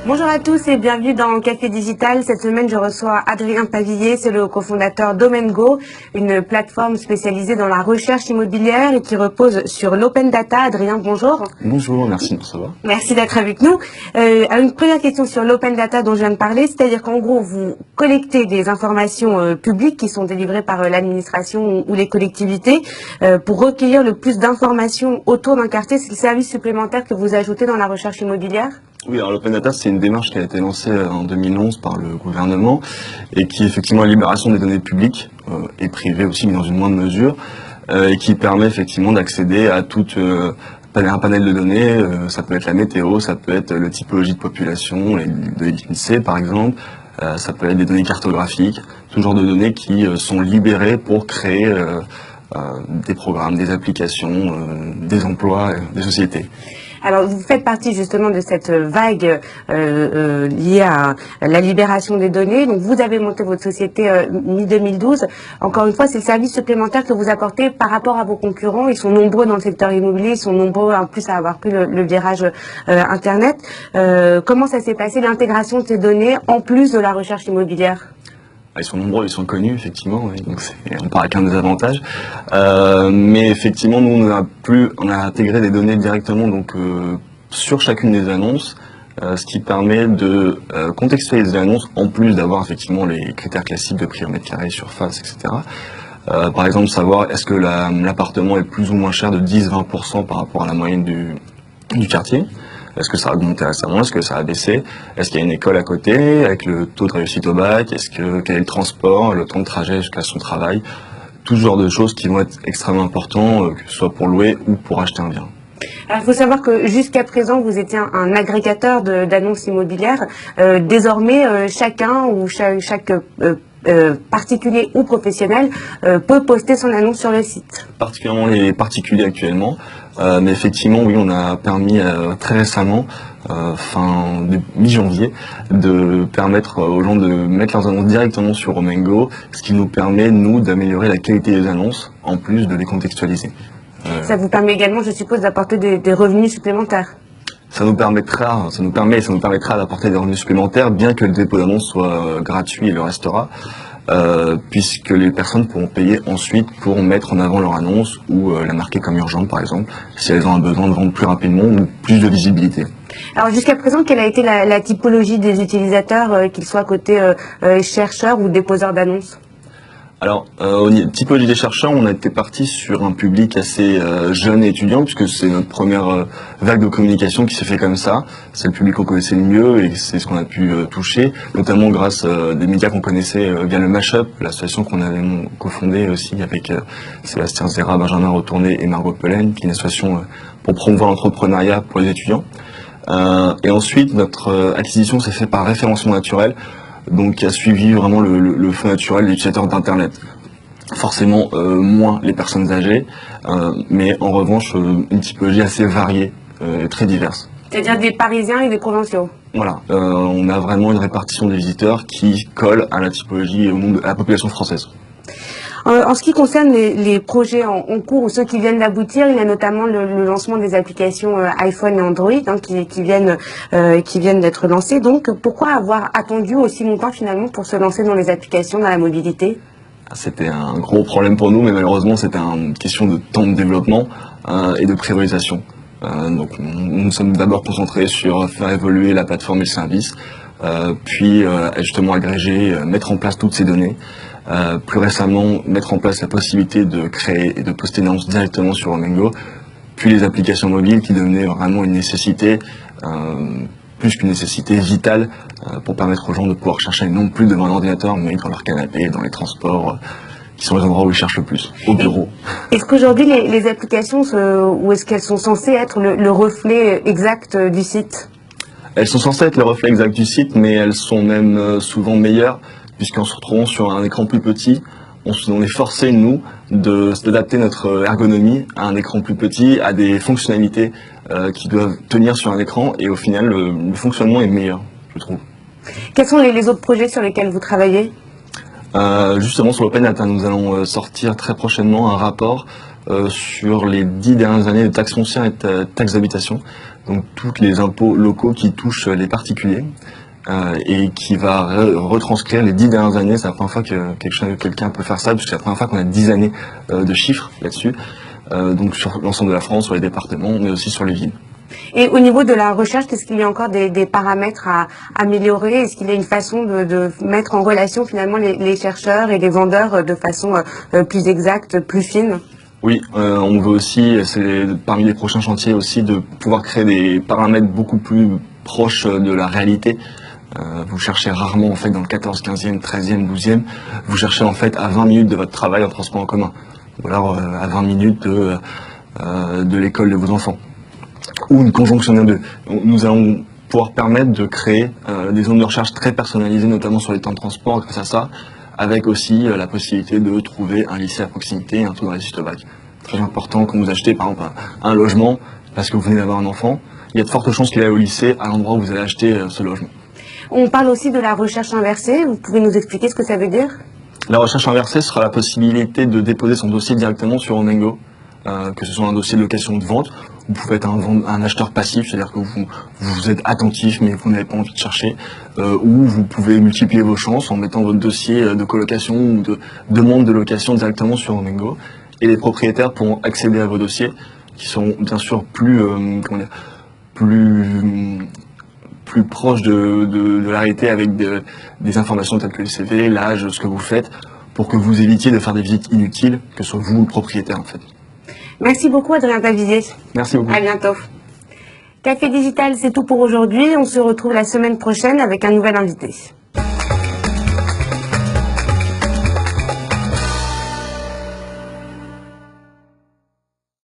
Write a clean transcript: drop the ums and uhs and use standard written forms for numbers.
Bonjour à tous et bienvenue dans Café Digital. Cette semaine, je reçois Adrien Pavillier, c'est le cofondateur d'Omengo, une plateforme spécialisée dans la recherche immobilière et qui repose sur l'open data. Adrien, bonjour. Bonjour, merci de me recevoir. Merci d'être avec nous. Une première question sur l'open data dont je viens de parler, c'est-à-dire qu'en gros, vous collectez des informations publiques qui sont délivrées par l'administration ou les collectivités pour recueillir le plus d'informations autour d'un quartier. C'est le service supplémentaire que vous ajoutez dans la recherche immobilière ? Oui, alors l'open data, c'est une démarche qui a été lancée en 2011 par le gouvernement et qui est effectivement la libération des données publiques et privées aussi, mais dans une moindre mesure, et qui permet effectivement d'accéder à un panel de données. Ça peut être la météo, ça peut être la typologie de population, de l'INSEE par exemple, ça peut être des données cartographiques, ce genre de données qui sont libérées pour créer des programmes, des applications, des emplois, des sociétés. Alors, vous faites partie justement de cette vague liée à la libération des données. Donc, vous avez monté votre société mi-2012. Encore une fois, c'est le service supplémentaire que vous apportez par rapport à vos concurrents. Ils sont nombreux dans le secteur immobilier, ils sont nombreux en plus à avoir pris le virage Internet. Comment ça s'est passé, l'intégration de ces données en plus de la recherche immobilière ? Ils sont nombreux, ils sont connus, effectivement, oui, donc on part avec un des avantages. Mais effectivement, nous, on a intégré des données directement sur chacune des annonces, ce qui permet de contextualiser l'annonce, en plus d'avoir effectivement les critères classiques de prix au mètre carré, surface, etc. Par exemple, savoir est-ce que l'appartement est plus ou moins cher de 10-20% par rapport à la moyenne du quartier. Est-ce que ça a augmenté récemment? Est-ce que ça a baissé? Est-ce qu'il y a une école à côté avec le taux de réussite au bac? Quel est le transport, le temps de trajet jusqu'à son travail? Tout ce genre de choses qui vont être extrêmement importants, que ce soit pour louer ou pour acheter un bien. Alors, il faut savoir que jusqu'à présent, vous étiez un agrégateur d'annonces immobilières. Désormais, chacun ou chaque particulier ou professionnel peut poster son annonce sur le site. Particulièrement les particuliers actuellement. Mais effectivement, oui, on a permis très récemment, mi-janvier, de permettre aux gens de mettre leurs annonces directement sur Omengo, ce qui nous permet, nous, d'améliorer la qualité des annonces, en plus de les contextualiser. Ça vous permet également, je suppose, d'apporter des revenus supplémentaires. Ça nous permettra d'apporter des revenus supplémentaires, bien que le dépôt d'annonce soit gratuit et le restera. Puisque les personnes pourront payer ensuite pour mettre en avant leur annonce ou la marquer comme urgente par exemple, si elles ont un besoin de vendre plus rapidement ou plus de visibilité. Alors jusqu'à présent, quelle a été la typologie des utilisateurs, qu'ils soient côté chercheurs ou déposeurs d'annonces ? Alors, au typologie des chercheurs, on a été parti sur un public assez jeune et étudiant, puisque c'est notre première vague de communication qui s'est fait comme ça. C'est le public qu'on connaissait le mieux et c'est ce qu'on a pu toucher, notamment grâce à des médias qu'on connaissait via le Mashup, l'association qu'on avait cofondée aussi avec Sébastien Zera, Benjamin Retourné et Margot Pelen, qui est une association pour promouvoir l'entrepreneuriat pour les étudiants. Et ensuite, notre acquisition s'est faite par référencement naturel, donc qui a suivi vraiment le flux naturel des utilisateurs d'Internet. Forcément moins les personnes âgées, mais en revanche une typologie assez variée et très diverse. C'est-à-dire des Parisiens et des provinciaux. Voilà, on a vraiment une répartition des visiteurs qui colle à la typologie et au nombre de la population française. En ce qui concerne les projets en cours ou ceux qui viennent d'aboutir, il y a notamment le lancement des applications iPhone et Android qui viennent d'être lancées. Donc, pourquoi avoir attendu aussi longtemps finalement pour se lancer dans les applications, dans la mobilité ? C'était un gros problème pour nous, mais malheureusement, c'était une question de temps de développement et de priorisation. Donc, nous nous sommes d'abord concentrés sur faire évoluer la plateforme et le service, puis justement agréger, mettre en place toutes ces données. Plus récemment, mettre en place la possibilité de créer et de poster une annonce directement sur Omengo, puis les applications mobiles qui devenaient vraiment une nécessité, plus qu'une nécessité vitale, pour permettre aux gens de pouvoir chercher non plus devant un ordinateur, mais dans leur canapé, dans les transports, qui sont les endroits où ils cherchent le plus, au bureau. Est-ce qu'aujourd'hui les applications, ou est-ce qu'elles sont censées être le reflet exact du site ? Elles sont censées être le reflet exact du site, mais elles sont même souvent meilleures, puisqu'en se retrouvant sur un écran plus petit, on est forcé, nous, d'adapter notre ergonomie à un écran plus petit, à des fonctionnalités qui doivent tenir sur un écran, et au final, le fonctionnement est meilleur, je trouve. Quels sont les autres projets sur lesquels vous travaillez ? Justement, sur l'Open Data, nous allons sortir très prochainement un rapport sur les 10 dernières années de taxes foncières et de taxes d'habitation, donc tous les impôts locaux qui touchent les particuliers, et qui va retranscrire les 10 dernières années. C'est la première fois que quelqu'un peut faire ça, puisque c'est la première fois qu'on a 10 années de chiffres là-dessus, donc sur l'ensemble de la France, sur les départements, mais aussi sur les villes. Et au niveau de la recherche, est-ce qu'il y a encore des paramètres à améliorer? Est-ce qu'il y a une façon de mettre en relation finalement les chercheurs et les vendeurs de façon plus exacte, plus fine? Oui, on veut aussi, c'est parmi les prochains chantiers aussi, de pouvoir créer des paramètres beaucoup plus proches de la réalité. Vous cherchez rarement en fait dans le 14, 15e, 13e, 12e, vous cherchez en fait à 20 minutes de votre travail en transport en commun, ou alors à 20 minutes de l'école de vos enfants, ou une conjonction des deux. Nous allons pouvoir permettre de créer des zones de recherche très personnalisées, notamment sur les temps de transport grâce à ça, avec aussi la possibilité de trouver un lycée à proximité et un taux de réussite au bac. Très important quand vous achetez par exemple un logement, parce que vous venez d'avoir un enfant, il y a de fortes chances qu'il aille au lycée à l'endroit où vous allez acheter ce logement. On parle aussi de la recherche inversée. Vous pouvez nous expliquer ce que ça veut dire? La recherche inversée sera la possibilité de déposer son dossier directement sur Onengo, que ce soit un dossier de location ou de vente. Vous pouvez être un acheteur passif, c'est-à-dire que vous êtes attentif mais vous n'avez pas envie de chercher, ou vous pouvez multiplier vos chances en mettant votre dossier de colocation ou de demande de location directement sur Onengo. Et les propriétaires pourront accéder à vos dossiers, qui sont bien sûr plus proches de la réalité, avec des informations telles que le CV, l'âge, ce que vous faites, pour que vous évitiez de faire des visites inutiles, que ce soit vous ou le propriétaire en fait. Merci beaucoup Adrien Tavizier. Merci beaucoup. À bientôt. Café Digital, c'est tout pour aujourd'hui. On se retrouve la semaine prochaine avec un nouvel invité.